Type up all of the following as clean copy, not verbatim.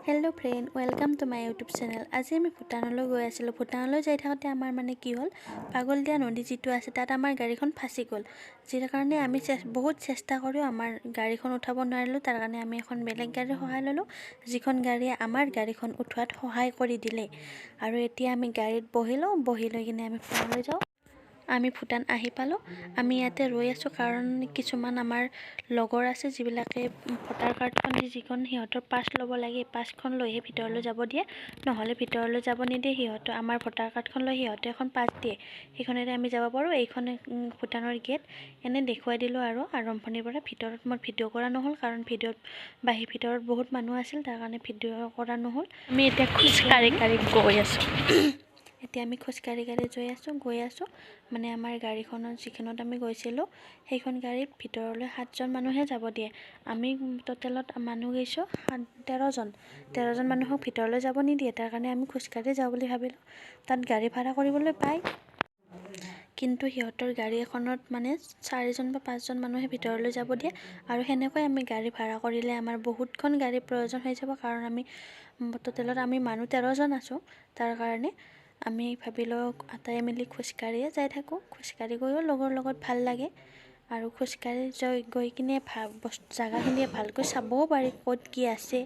Hello' friend, welcome to my YouTube channel. আজি আমি ভূটানলৈ গৈ আছিলোঁ। ভূটানলৈ যাই থাকোঁতে আমাৰ কি হ'ল, পাগলদিয়া নদী যিটো আছে তাত আমাৰ গাড়ীখন ফাঁচি গ'ল। যিৰ কাৰণে আমি বহুত চেষ্টা কৰিও আমাৰ গাড়ীখন উঠাব নোৱাৰিলোঁ। তাৰ কাৰণে আমি এখন বেলেগ গাড়ীৰ সহায় ল'লোঁ, যিখন গাড়ীয়ে আমাৰ গাড়ীখন উঠোৱাত সহায় কৰি দিলে। আৰু এতিয়া আমি গাড়ীত বহি লৈ কিনে আমি ভূটানলৈ যাওঁ। আমি ভূটান আহি পালোঁ। আমি ইয়াতে ৰৈ আছোঁ কাৰণ কিছুমান আমাৰ লগৰ আছে যিবিলাকে ভোটাৰ কাৰ্ডখন যিখন সিহঁতৰ পাছ ল'ব লাগে, পাছখন লৈহে ভিতৰলৈ যাব দিয়ে, নহ'লে ভিতৰলৈ যাব নিদিয়ে। সিহঁতৰ আমাৰ ভোটাৰ কাৰ্ডখন লৈ সিহঁতে এখন পাছ দিয়ে, সেইখনেৰে আমি যাব পাৰোঁ। এইখন ভূটানৰ গেট এনে দেখুৱাই দিলোঁ আৰু আৰম্ভণিৰ পৰা। ভিতৰত মোৰ ভিডিঅ' কৰা নহ'ল কাৰণ ভিতৰত বহুত মানুহ আছিল, তাৰ কাৰণে ভিডিঅ' কৰা নহ'ল। আমি এতিয়া খোজকাঢ়ি গৈ আছোঁ। এতিয়া আমি খোজকাঢ়ি গৈ আছোঁ মানে আমাৰ গাড়ীখনত যিখনত আমি গৈছিলোঁ সেইখন গাড়ীত ভিতৰলৈ 7জন মানুহে যাব দিয়ে। আমি টোটেলত মানুহ গৈছোঁ 13জন মানুহক ভিতৰলৈ যাব নিদিয়ে। তাৰ কাৰণে আমি খোজকাঢ়ি যাওঁ বুলি ভাবিলোঁ। তাত গাড়ী ভাড়া কৰিবলৈ পায়, কিন্তু সিহঁতৰ গাড়ী এখনত 4জন বা 5জন মানুহে ভিতৰলৈ যাব দিয়ে। আৰু সেনেকৈ আমি গাড়ী ভাড়া কৰিলে আমাৰ বহুতখন গাড়ীৰ প্ৰয়োজন হৈ যাব, কাৰণ আমি টোটেলত মানুহ 13জন আছোঁ। তাৰ কাৰণে আমি ভাবিলোঁ আটাই মিলি খোজকাঢ়িয়ে যাই থাকোঁ। খোজকাঢ়ি গৈও লগৰ লগত ভাল লাগে, আৰু খোজকাঢ়ি গৈ কিনে জেগাখিনি ভালকৈ চাবও পাৰি, ক'ত কি আছে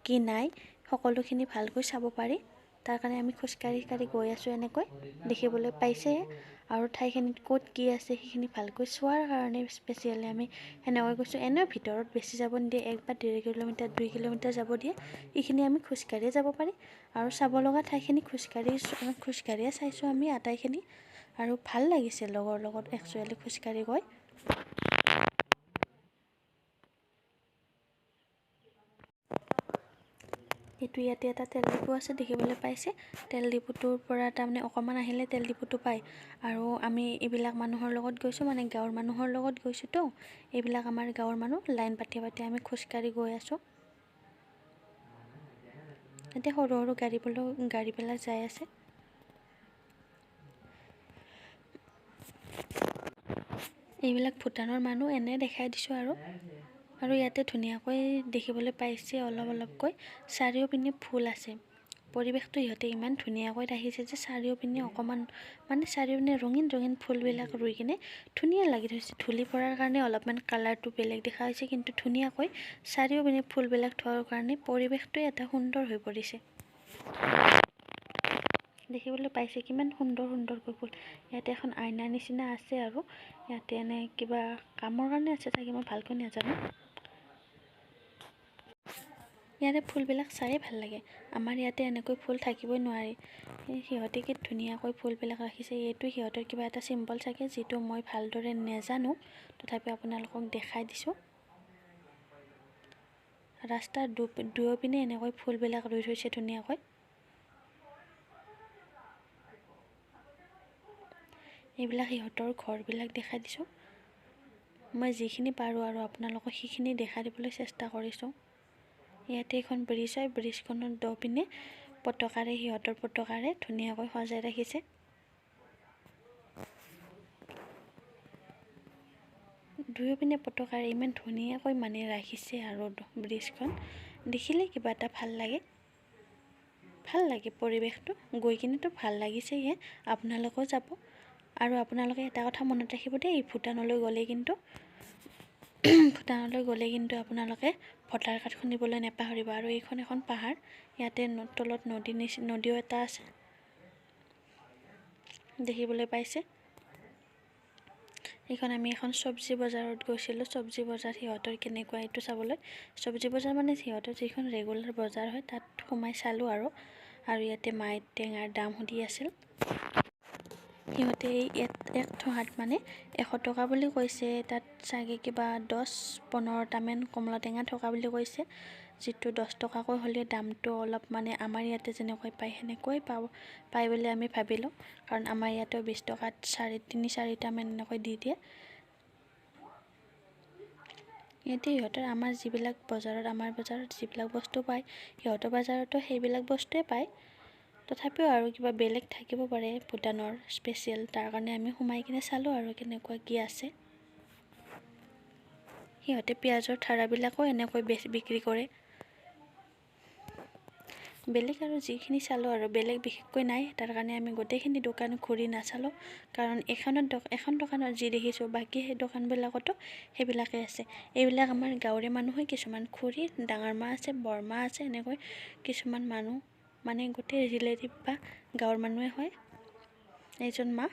কি নাই সকলোখিনি ভালকৈ চাব পাৰি। তাৰ কাৰণে আমি খোজকাঢ়ি গৈ আছোঁ। এনেকৈ দেখিবলৈ পাইছে। আৰু ঠাইখিনিত ক'ত কি আছে সেইখিনি ভালকৈ চোৱাৰ কাৰণে স্পেচিয়েলি আমি সেনেকৈ গৈছোঁ। এনেও ভিতৰত বেছি যাব নিদিয়ে, 1 বা 1.5 কিলোমিটাৰ 2 কিলোমিটাৰ যাব দিয়ে। এইখিনি আমি খোজকাঢ়িয়ে যাব পাৰি। আৰু চাব লগা ঠাইখিনি খোজকাঢ়িয়ে চাইছোঁ আমি আটাইখিনি, আৰু ভাল লাগিছে লগৰ লগত একচুৱেলি খোজকাঢ়ি গৈ। এইটো ইয়াতে এটা তেল ডিপু আছে, দেখিবলৈ পাইছে। তেল ডিপুটোৰ পৰা অকণমান আহিলে তেল ডিপুটো পায়। আৰু আমি এইবিলাক মানুহৰ লগত গৈছোঁ, গাঁৱৰ মানুহৰ লগত গৈছোঁ তো। এইবিলাক আমাৰ গাঁৱৰ মানুহ। লাইন পাতি আমি খোজকাঢ়ি গৈ আছোঁ। এতিয়া সৰু গাড়ীবিলাক যাই আছে। এইবিলাক ভূটানৰ মানুহ, এনে দেখাই দিছোঁ আৰু ইয়াতে ধুনীয়াকৈ দেখিবলৈ পাইছে অলপকৈ চাৰিওপিনে ফুল আছে। পৰিৱেশটো ইহঁতে ইমান ধুনীয়াকৈ ৰাখিছে যে চাৰিওপিনে অকণমান চাৰিওপিনে ৰঙীন ফুলবিলাক ৰুই কিনে ধুনীয়া লাগি থৈছে। ধূলি পৰাৰ কাৰণে অলপমান কালাৰটো বেলেগ দেখা হৈছে, কিন্তু ধুনীয়াকৈ চাৰিওপিনে ফুলবিলাক থোৱাৰ কাৰণে পৰিৱেশটোৱে এটা সুন্দৰ হৈ পৰিছে। দেখিবলৈ পাইছে কিমান সুন্দৰকৈ ফুল। ইয়াতে এখন আইনাৰ নিচিনা আছে, আৰু ইয়াতে এনে কিবা কামৰ কাৰণে আছে চাগে, মই ভালকৈ নাজানো। ইয়াতে ফুলবিলাক চায়ে ভাল লাগে। আমাৰ ইয়াতে এনেকৈ ফুল থাকিবই নোৱাৰি। সিহঁতে কি ধুনীয়াকৈ ফুলবিলাক ৰাখিছে। এইটো সিহঁতৰ কিবা এটা চিম্বল চাগে, যিটো মই ভালদৰে নাজানো, তথাপিও আপোনালোকক দেখাই দিছোঁ। ৰাস্তাৰ দুয়োপিনে এনেকৈ ফুলবিলাক ৰুই থৈছে ধুনীয়াকৈ। এইবিলাক সিহঁতৰ ঘৰবিলাক দেখাই দিছোঁ। মই যিখিনি পাৰোঁ আৰু আপোনালোকক সেইখিনি দেখাই দিবলৈ চেষ্টা কৰিছোঁ। ইয়াতে এখন ব্ৰিজ হয়, ব্ৰিজখনৰ দুপিনে সিহঁতৰ পতাকাৰে ধুনীয়াকৈ সজাই ৰাখিছে। দুয়োপিনে পতাকাৰে ইমান ধুনীয়াকৈ ৰাখিছে, আৰু ব্ৰিজখন দেখিলে কিবা এটা ভাল লাগে পৰিৱেশটো। গৈ কিনেতো ভাল লাগিছেয়ে, আপোনালোকেও যাব। আৰু আপোনালোকে এটা কথা মনত ৰাখিব দেই, ভূটানলৈ গ'লে কিন্তু আপোনালোকে ভোটাৰ কাৰ্ডখন নিবলৈ নাপাহৰিব। আৰু এইখন এখন পাহাৰ, ইয়াতে তলত নদীও এটা আছে, দেখিবলৈ পাইছে। আমি এখন চব্জি বজাৰত গৈছিলোঁ। চব্জি বজাৰ সিহঁতৰ কেনেকুৱা এইটো চাবলৈ। চব্জি বজাৰ সিহঁতৰ যিখন ৰেগুলাৰ বজাৰ হয়, তাত সোমাই চালোঁ। আৰু ইয়াতে মাই টেঙাৰ দাম সুধি আছিল। সিহঁতে এক ঠোঙাত 100 টকা বুলি কৈছে। তাত চাগে কিবা 10-15টামান কমলা টেঙা থকা বুলি কৈছে, যিটো 10 টকাকৈ হ'লে দামটো অলপ আমাৰ ইয়াতে যেনেকৈ পায় সেনেকৈ পায় বুলি আমি ভাবিলোঁ। কাৰণ আমাৰ ইয়াতেও 20 টকাত 3-4টামান এনেকৈ দি দিয়ে। ইয়াতে আমাৰ বজাৰত যিবিলাক বস্তু পায়, সিহঁতৰ বজাৰতো সেইবিলাক বস্তুৱে পায়। তথাপিও আৰু কিবা বেলেগ থাকিব পাৰে ভূটানৰ স্পেচিয়েল, তাৰ কাৰণে আমি সোমাই কিনে চালোঁ আৰু কেনেকুৱা কি আছে। সিহঁতে পিঁয়াজৰ ঠাৰাবিলাকো এনেকৈ বিক্ৰী কৰে। বেলেগ আৰু যিখিনি চালোঁ আৰু বেলেগ বিশেষকৈ নাই। তাৰ কাৰণে আমি গোটেইখিনি দোকান ঘূৰি নাচালোঁ, কাৰণ এখন দোকানত যি দেখিছোঁ বাকী সেই দোকানবিলাকতো সেইবিলাকেই আছে। এইবিলাক আমাৰ গাঁৱৰে মানুহ হয়, কিছুমান খুৰী, ডাঙৰ মা আছে, বৰমা আছে, এনেকৈ কিছুমান মানুহ মানে গোটেই ৰিলেটিভ বা গাঁৱৰ মানুহে হয়। এইজন মা,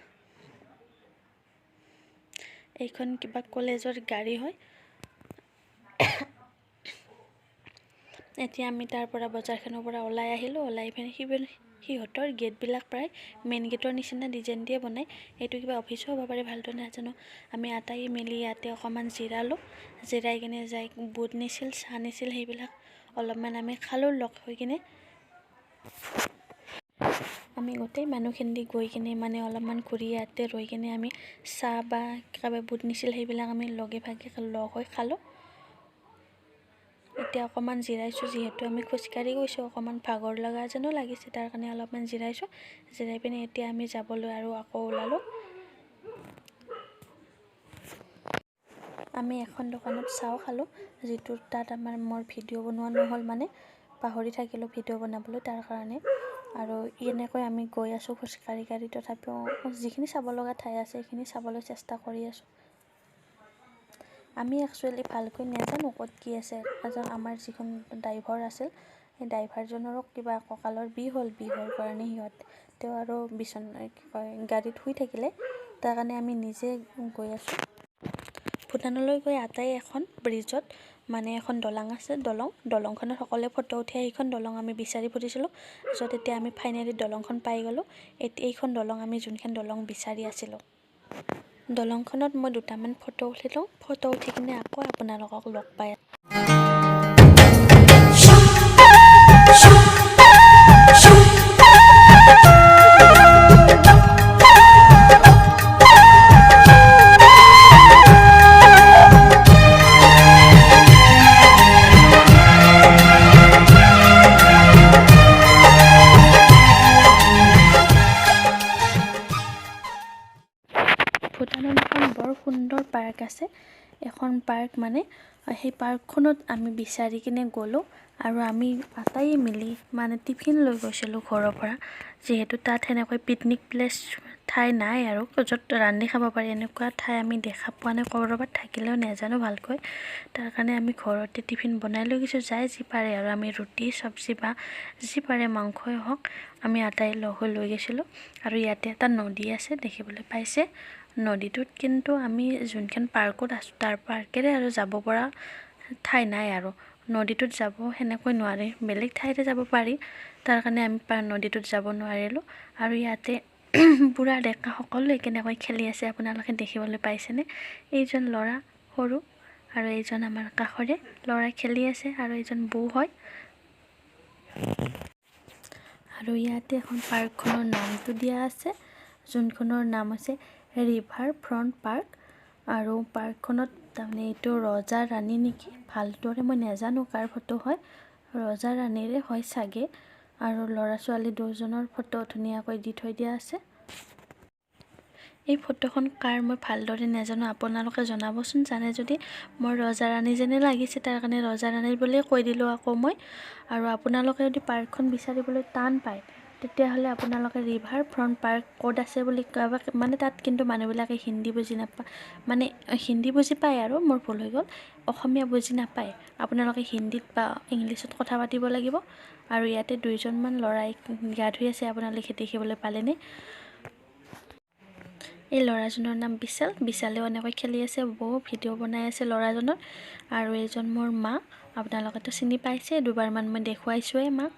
এইখন কিবা কলেজৰ গাড়ী হয়। এতিয়া আমি তাৰ পৰা বজাৰখনৰ পৰা ওলাই আহিলোঁ। ওলাই পিনে সিহঁতৰ গেটবিলাক প্ৰায় মেইন গেটৰ নিচিনা ডিজাইন দিয়ে বনায়। এইটো কিবা অফিচো হ'ব পাৰে, ভালদৰে নাজানো। আমি আটাই মিলি ইয়াতে অকণমান জিৰালোঁ। জিৰাই কিনে যাই বুট নিছিল, চাহ নিছিল, সেইবিলাক অলপমান আমি খালোঁ লগ হৈ কিনে। আমি গোটেই মানুহখিনি গৈ কিনে মানে অলপমান ঘূৰি ইয়াতে ৰৈ কিনে আমি চাহ বা কাৰোবাৰ বুট নিছিল সেইবিলাক আমি লগে ভাগে লগ হৈ খালোঁ। এতিয়া অকণমান জিৰাইছোঁ, যিহেতু আমি খোজকাঢ়ি গৈছোঁ, অকণমান ভাগৰ লগা যেনো লাগিছে, তাৰ কাৰণে অলপমান জিৰাইছোঁ। জিৰাই পিনে এতিয়া আমি যাবলৈ আৰু আকৌ ওলালোঁ। আমি এখন দোকানত চাহ খালোঁ, যিটো তাত মোৰ ভিডিঅ' বনোৱা নহ'ল, মানে পাহৰি থাকিলোঁ ভিডিঅ' বনাবলৈ, তাৰ কাৰণে। আৰু এনেকৈ আমি গৈ আছোঁ খোজকাঢ়ি তথাপিও যিখিনি চাব লগা ঠাই আছে সেইখিনি চাবলৈ চেষ্টা কৰি আছোঁ। আমি একচুৱেলি ভালকৈ নাজানো ক'ত কি আছে। এজন আমাৰ যিখন ড্ৰাইভাৰ আছিল, সেই ড্ৰাইভাৰজনৰো কিবা কঁকালৰ বিষ হ'ল। বিষৰ কাৰণে তেওঁ আৰু গাড়ীত শুই থাকিলে, তাৰ কাৰণে আমি নিজে গৈ আছোঁ। ভূটানলৈ গৈ আটাই এখন ব্ৰিজত, মানে এখন দলং আছে, দলংখনত সকলোৱে ফটো উঠে। সেইখন দলং আমি বিচাৰি ফুৰিছিলোঁ, য'ত এতিয়া আমি ফাইনেলি দলংখন পাই গ'লোঁ। এইখন দলং আমি যোনখন দলং বিচাৰি আছিলোঁ। দলংখনত মই দুটামান ফটো উঠিলোঁ। ফটো উঠি কিনে আকৌ আপোনালোকক লগ পাই ভূটানত এখন বৰ সুন্দৰ পাৰ্ক আছে। এখন পাৰ্ক মানে সেই পাৰ্কখনত আমি বিচাৰি কিনে গ'লোঁ, আৰু আমি আটাই মিলি মানে টিফিন লৈ গৈছিলোঁ ঘৰৰ পৰা, যিহেতু তাত সেনেকৈ পিকনিক প্লেচ ঠাই নাই আৰু য'ত ৰান্ধি খাব পাৰি, এনেকুৱা ঠাই আমি দেখা পোৱা নাই। ক'ৰবাত থাকিলেও নাজানো ভালকৈ, তাৰ কাৰণে আমি ঘৰতে টিফিন বনাই লৈ গৈছোঁ। যাই যি পাৰে আৰু আমি ৰুটি চব্জি বা যি পাৰে মাংসই হওক আমি আটাই লগ হৈ লৈ গৈছিলোঁ। আৰু ইয়াতে এটা নদী আছে, দেখিবলৈ পাইছে। নদীটোত কিন্তু আমি যোনখন পাৰ্কত আছোঁ তাৰ পাৰ্কেৰে আৰু যাব পৰা ঠাই নাই, আৰু নদীটোত যাব সেনেকৈ নোৱাৰি, বেলেগ ঠাইতে যাব পাৰি। তাৰ কাৰণে আমি নদীটোত যাব নোৱাৰিলোঁ। আৰু ইয়াতে বুঢ়া ডেকা সকলোৱে কেনেকৈ খেলি আছে আপোনালোকে দেখিবলৈ পাইছেনে? এইজন ল'ৰা সৰু আৰু এইজন আমাৰ কাষৰে ল'ৰা খেলি আছে, আৰু এইজন বৌ হয়। আৰু ইয়াতে এখন পাৰ্কখনৰ নামটো দিয়া আছে, যোনখনৰ নাম আছে ৰিভাৰ ফ্ৰণ্ট পাৰ্ক। আৰু পাৰ্কখনত তাৰমানে এইটো ৰজা ৰাণী নেকি, ভালদৰে মই নাজানো কাৰ ফটো হয়, ৰজা ৰাণীৰে হয় চাগে। আৰু ল'ৰা ছোৱালী দুজনৰ ফটো ধুনীয়াকৈ দি থৈ দিয়া আছে। এই ফটোখন কাৰ মই ভালদৰে নাজানো, আপোনালোকে জনাবচোন জানে যদি। মোৰ ৰজা ৰাণী যেনে লাগিছে, তাৰ কাৰণে ৰজা ৰাণীৰ বুলিয়ে কৈ দিলোঁ আকৌ মই। আৰু আপোনালোকে যদি পাৰ্কখন বিচাৰিবলৈ টান পায়, তেতিয়াহ'লে আপোনালোকে ৰিভাৰ ফ্ৰণ্ট পাৰ্ক ক'ত আছে বুলি মানে তাত কিন্তু মানুহবিলাকে হিন্দী বুজি নাপায়, মানে হিন্দী বুজি পায় আৰু মোৰ ভুল হৈ গ'ল, অসমীয়া বুজি নাপায়। আপোনালোকে হিন্দীত বা ইংলিছত কথা পাতিব লাগিব। আৰু ইয়াতে দুইজনমান ল'ৰাই গা ধুই আছে, আপোনালোকে দেখিবলৈ পালেনে? এই ল'ৰাজনৰ নাম বিশালেও এনেকৈ খেলি আছে, বহু ভিডিঅ' বনাই আছে ল'ৰাজনৰ। আৰু এইজন মোৰ মা, আপোনালোকেতো চিনি পাইছে, দুবাৰমান মই দেখুৱাইছোঁৱেই মাক।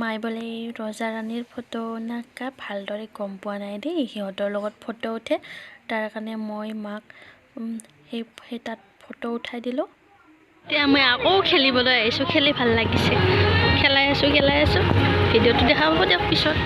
মাই বোলে এই ৰজা ৰাণীৰ ফটো নাকা ভালদৰে গম পোৱা নাই দেই, সিহঁতৰ লগত ফটো উঠে, তাৰ কাৰণে মই মাক সেই তাত ফটো উঠাই দিলোঁ। এতিয়া মই আকৌ খেলিবলৈ আহিছোঁ, খেলি ভাল লাগিছে, খেলাই আছোঁ ভিডিঅ'টো দেখা পাব দিয়ক পিছত।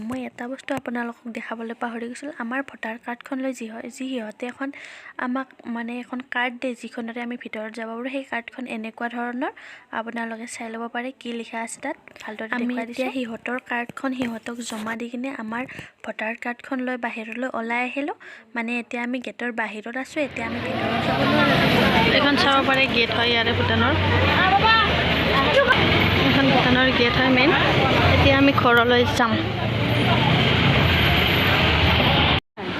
মই এটা বস্তু আপোনালোকক দেখাবলৈ পাহৰি গৈছিলোঁ আমাৰ ভোটাৰ কাৰ্ডখন লৈ যি সিহঁতে এখন আমাক মানে এখন কাৰ্ড দিয়ে যিখনেৰে আমি ভিতৰত যাব পাৰোঁ সেই কাৰ্ডখন এনেকুৱা ধৰণৰ আপোনালোকে চাই ল'ব পাৰে কি লিখা আছে তাত ভালদৰে দেখুৱাই দিছোঁ সিহঁতৰ কাৰ্ডখন সিহঁতক জমা দি কিনে আমাৰ ভোটাৰ কাৰ্ডখন লৈ বাহিৰলৈ ওলাই আহিলোঁ মানে এতিয়া আমি গেটৰ বাহিৰত আছোঁ এতিয়া আমি ভিতৰত যাব নোৱাৰোঁ এখন চাব পাৰে গেট হয় ইয়াৰে ভূটানৰ এখন ভূটানৰ গেট হয় মেইন এতিয়া আমি ঘৰলৈ যাম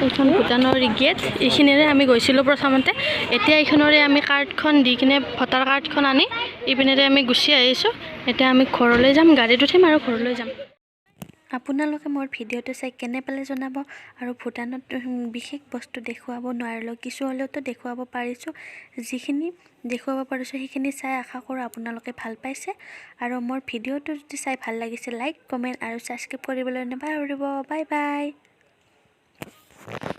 এইখন ভূটানৰ গেট এইখিনিৰে আমি গৈছিলোঁ প্ৰথমতে এতিয়া এইখনৰে আমি কাৰ্ডখন দি কিনে ভোটাৰ কাৰ্ডখন আনি ইপিনেৰে আমি গুচি আহিছোঁ এতিয়া আমি ঘৰলৈ যাম গাড়ীত উঠিম আৰু ঘৰলৈ যাম আপোনালোকে মোৰ ভিডিঅ'টো চাই কেনে পালে জনাব আৰু ভূটানত বিশেষ বস্তু দেখুৱাব নোৱাৰিলেও কিছু হ'লেওতো দেখুৱাব পাৰিছোঁ যিখিনি দেখুৱাব পাৰিছোঁ সেইখিনি চাই আশা কৰোঁ আপোনালোকে ভাল পাইছে আৰু মোৰ ভিডিঅ'টো যদি চাই ভাল লাগিছে লাইক কমেণ্ট আৰু ছাবস্ক্ৰাইব কৰিবলৈ নাপাহৰিব বাই বাই